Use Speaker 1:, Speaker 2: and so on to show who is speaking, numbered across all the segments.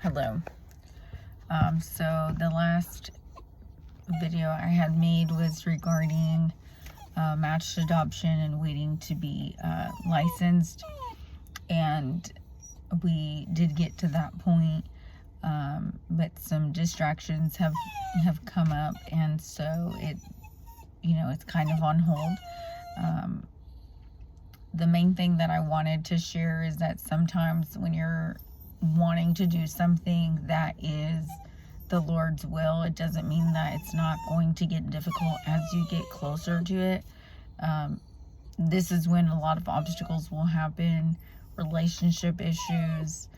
Speaker 1: Hello. So the last video I had made was regarding matched adoption and waiting to be licensed, and we did get to that point, but some distractions have come up, and so it's kind of on hold. The main thing that I wanted to share is that sometimes when you're wanting to do something that is the Lord's will, it doesn't mean that it's not going to get difficult as you get closer to it. This is when a lot of obstacles will happen, relationship issues,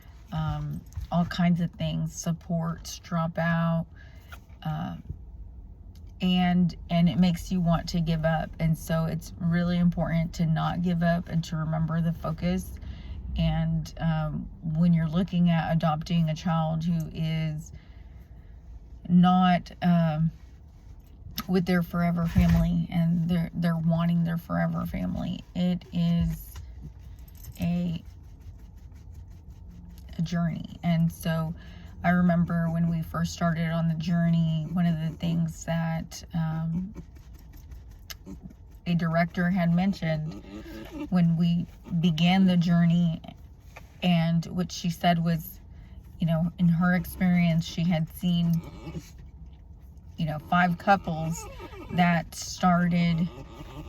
Speaker 1: all kinds of things, supports drop out, and it makes you want to give up. And so it's really important to not give up and to remember the focus. And when you're looking at adopting a child who is not with their forever family, and they're wanting their forever family, it is a journey. And so I remember when we first started on the journey, one of the things that a director had mentioned when we began the journey, and what she said was, in her experience, she had seen 5 couples that started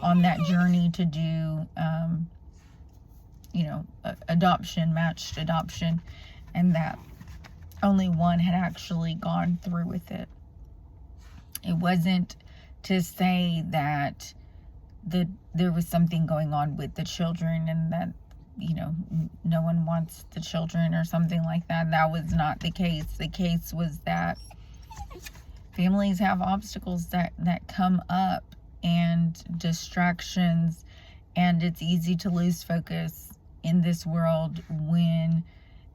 Speaker 1: on that journey to do adoption, matched adoption, and that only one had actually gone through with it. It wasn't to say that there was something going on with the children and that no one wants the children or something like that. That was not the case. The case was that families have obstacles that come up and distractions, and it's easy to lose focus in this world when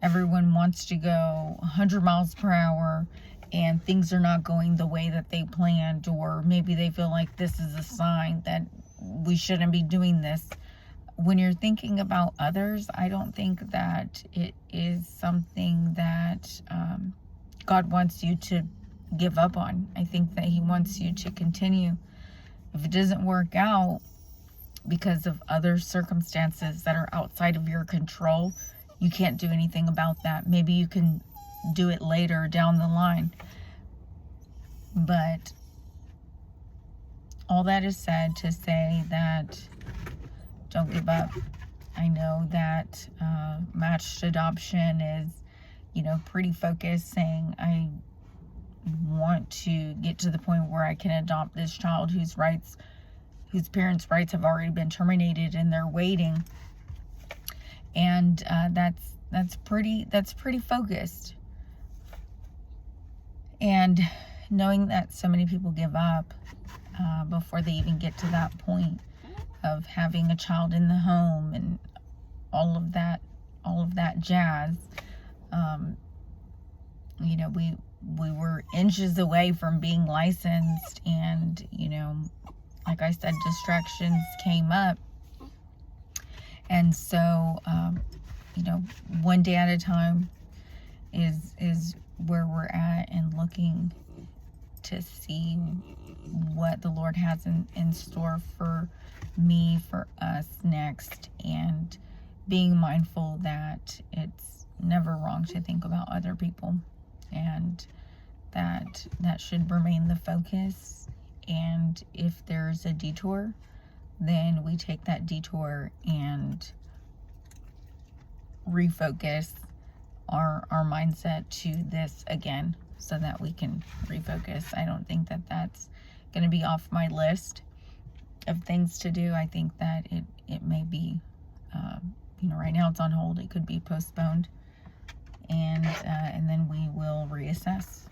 Speaker 1: everyone wants to go 100 miles per hour and things are not going the way that they planned, or maybe they feel like this is a sign that we shouldn't be doing this. When you're thinking about others, I don't think that it is something that God wants you to give up on. I think that He wants you to continue. If it doesn't work out because of other circumstances that are outside of your control, you can't do anything about that. Maybe you can do it later down the line. But all that is said to say that don't give up. I know that matched adoption is, pretty focused, saying I want to get to the point where I can adopt this child whose parents' rights have already been terminated and they're waiting. And that's pretty focused. And knowing that so many people give up before they even get to that point of having a child in the home and all of that jazz. We were inches away from being licensed, and like I said, distractions came up. And so one day at a time is where we're at, and looking to see what the Lord has in store for me, for us next, and being mindful that it's never wrong to think about other people, and that should remain the focus. And if there's a detour, then we take that detour and refocus our mindset to this again, so that we can refocus. I don't think that that's going to be off my list of things to do. I think that it may be, right now it's on hold. It could be postponed, and then we will reassess.